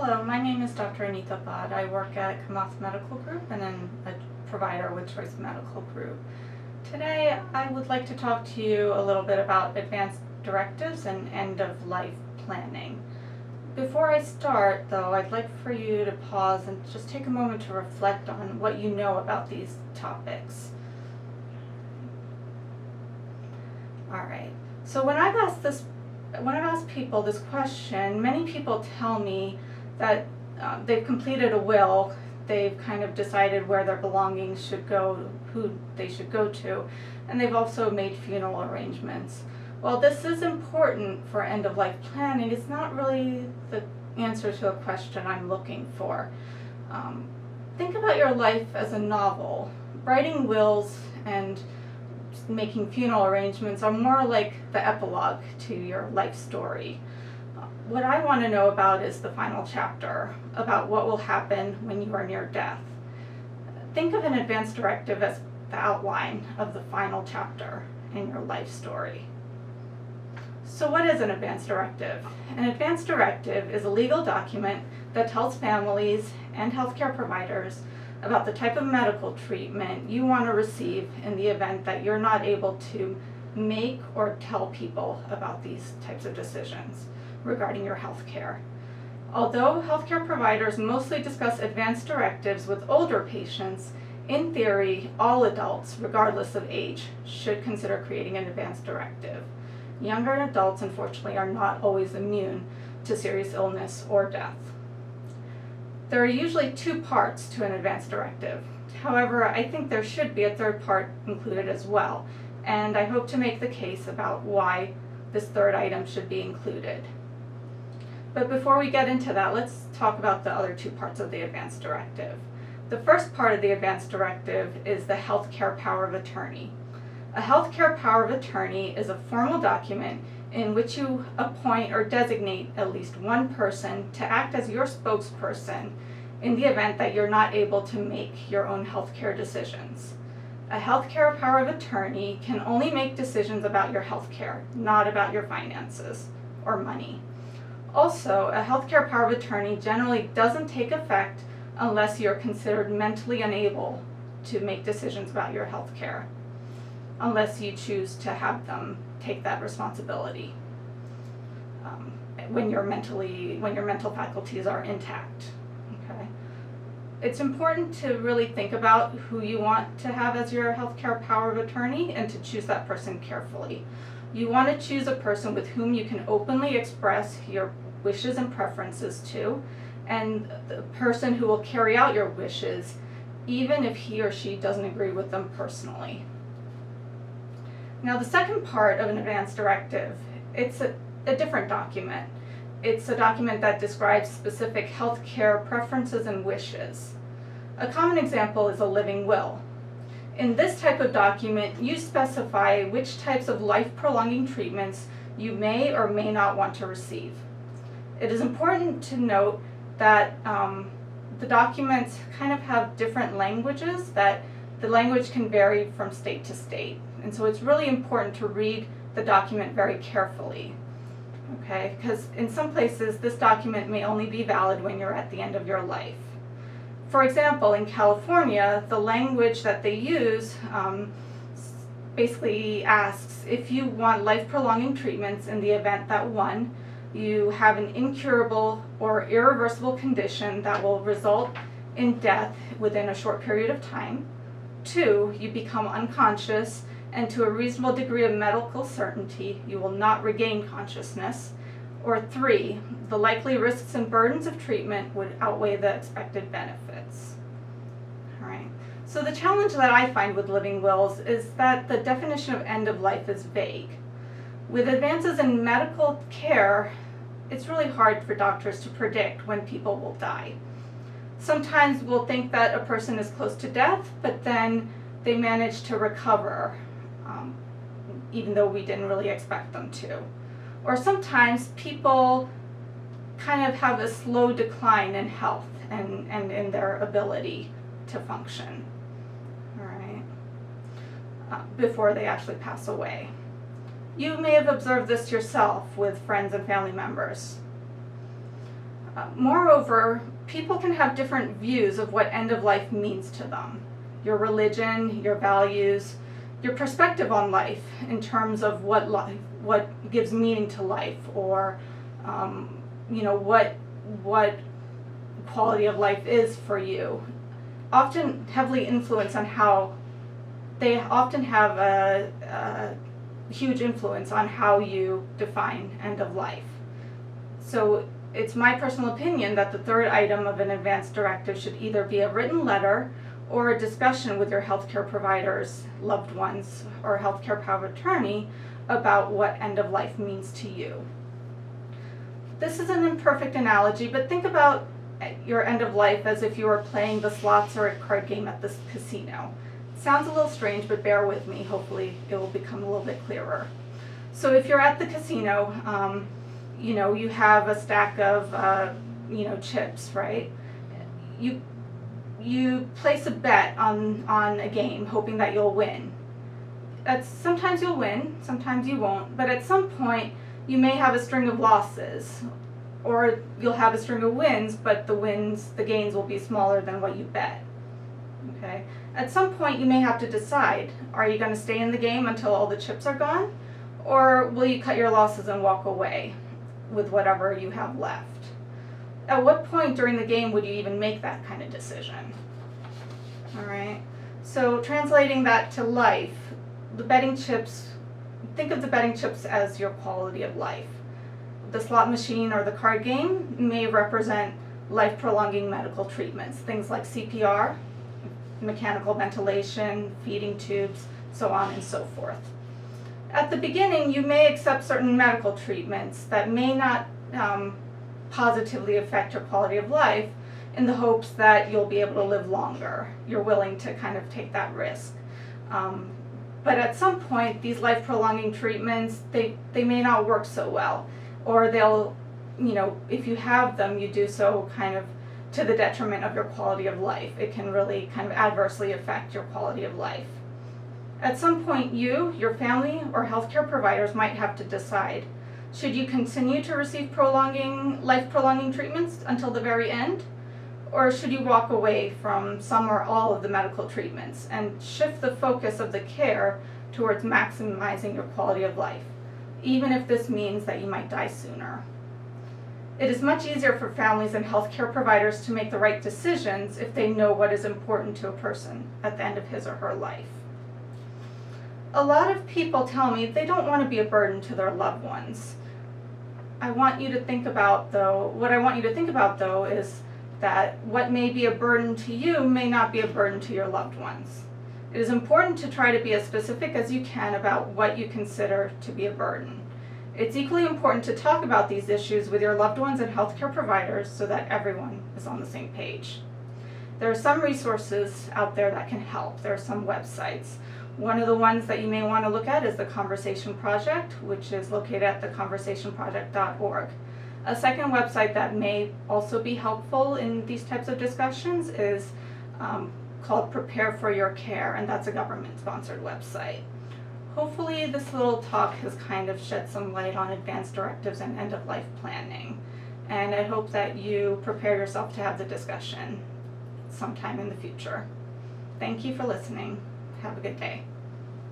Hello, my name is Dr. Anitha Bhat. I work at Kamath Medical Group and I'm a provider with Choice Medical Group. Today I would like to talk to you a little bit about Advance Directives and end-of-life planning. Before I start, though, I'd like for you to pause and just take a moment to reflect on what you know about these topics. Alright, so when I've asked people this question, many people tell me that they've completed a will, they've kind of decided where their belongings should go, who they should go to, and they've also made funeral arrangements. Well, this is important for end-of-life planning. It's not really the answer to a question I'm looking for. Think about your life as a novel. Writing wills and making funeral arrangements are more like the epilogue to your life story. What I want to know about is the final chapter, about what will happen when you are near death. Think of an advance directive as the outline of the final chapter in your life story. So what is an advance directive? An advance directive is a legal document that tells families and healthcare providers about the type of medical treatment you want to receive in the event that you're not able to make or tell people about these types of decisions regarding your health care. Although healthcare providers mostly discuss advance directives with older patients, in theory, all adults, regardless of age, should consider creating an advance directive. Younger adults, unfortunately, are not always immune to serious illness or death. There are usually two parts to an advance directive. However, I think there should be a third part included as well, and I hope to make the case about why this third item should be included. But before we get into that, let's talk about the other two parts of the advance directive. The first part of the advance directive is the healthcare power of attorney. A healthcare power of attorney is a formal document in which you appoint or designate at least one person to act as your spokesperson in the event that you're not able to make your own healthcare decisions. A healthcare power of attorney can only make decisions about your healthcare, not about your finances or money. Also, a healthcare power of attorney generally doesn't take effect unless you're considered mentally unable to make decisions about your healthcare, unless you choose to have them take that responsibility when your mental faculties are intact. Okay? It's important to really think about who you want to have as your healthcare power of attorney and to choose that person carefully. You want to choose a person with whom you can openly express your wishes and preferences to, and the person who will carry out your wishes even if he or she doesn't agree with them personally. Now, the second part of an advance directive, it's a different document. It's a document that describes specific healthcare preferences and wishes. A common example is a living will. In this type of document, you specify which types of life-prolonging treatments you may or may not want to receive. It is important to note that the documents kind of have different languages, that the language can vary from state to state. And so it's really important to read the document very carefully, okay? Because in some places, this document may only be valid when you're at the end of your life. For example, in California, the language that they use basically asks if you want life-prolonging treatments in the event that 1, you have an incurable or irreversible condition that will result in death within a short period of time, 2, you become unconscious and to a reasonable degree of medical certainty you will not regain consciousness, or 3, the likely risks and burdens of treatment would outweigh the expected benefits. All right. So the challenge that I find with living wills is that the definition of end of life is vague. With advances in medical care, it's really hard for doctors to predict when people will die. Sometimes we'll think that a person is close to death, but then they manage to recover, even though we didn't really expect them to. Or sometimes people kind of have a slow decline in health and in their ability to function, all right, before they actually pass away. You may have observed this yourself with friends and family members. Moreover, people can have different views of what end of life means to them. Your religion, your values, your perspective on life in terms of what gives meaning to life, or what quality of life is for you, often heavily influence on how they often have a huge influence on how you define end of life. So it's my personal opinion that the third item of an advance directive should either be a written letter or a discussion with your healthcare providers, loved ones, or healthcare power of attorney about what end of life means to you. This is an imperfect analogy, but think about your end of life as if you were playing the slots or a card game at this casino. It sounds a little strange, but bear with me. Hopefully it will become a little bit clearer. So if you're at the casino, you have a stack of chips, right? You place a bet on a game hoping that you'll win. Sometimes you'll win, sometimes you won't, but at some point you may have a string of losses, or you'll have a string of wins, but the gains will be smaller than what you bet. Okay? At some point you may have to decide, are you going to stay in the game until all the chips are gone, or will you cut your losses and walk away with whatever you have left? At what point during the game would you even make that kind of decision? All right. So translating that to life, think of the betting chips as your quality of life. The slot machine or the card game may represent life-prolonging medical treatments, things like CPR, mechanical ventilation, feeding tubes, so on and so forth. At the beginning, you may accept certain medical treatments that may not positively affect your quality of life, in the hopes that you'll be able to live longer. You're willing to kind of take that risk. But at some point, these life-prolonging treatments, they may not work so well, or they'll, if you have them, you do so kind of to the detriment of your quality of life. It can really kind of adversely affect your quality of life. At some point, you, your family, or healthcare providers might have to decide, should you continue to receive life-prolonging treatments until the very end? Or should you walk away from some or all of the medical treatments and shift the focus of the care towards maximizing your quality of life, even if this means that you might die sooner? It is much easier for families and healthcare providers to make the right decisions if they know what is important to a person at the end of his or her life. A lot of people tell me they don't want to be a burden to their loved ones. What I want you to think about though is that what may be a burden to you may not be a burden to your loved ones. It is important to try to be as specific as you can about what you consider to be a burden. It's equally important to talk about these issues with your loved ones and healthcare providers so that everyone is on the same page. There are some resources out there that can help. There are some websites. One of the ones that you may want to look at is the Conversation Project, which is located at theconversationproject.org. A second website that may also be helpful in these types of discussions is called Prepare for Your Care, and that's a government-sponsored website. Hopefully this little talk has kind of shed some light on advance directives and end-of-life planning, and I hope that you prepare yourself to have the discussion sometime in the future. Thank you for listening. Have a good day.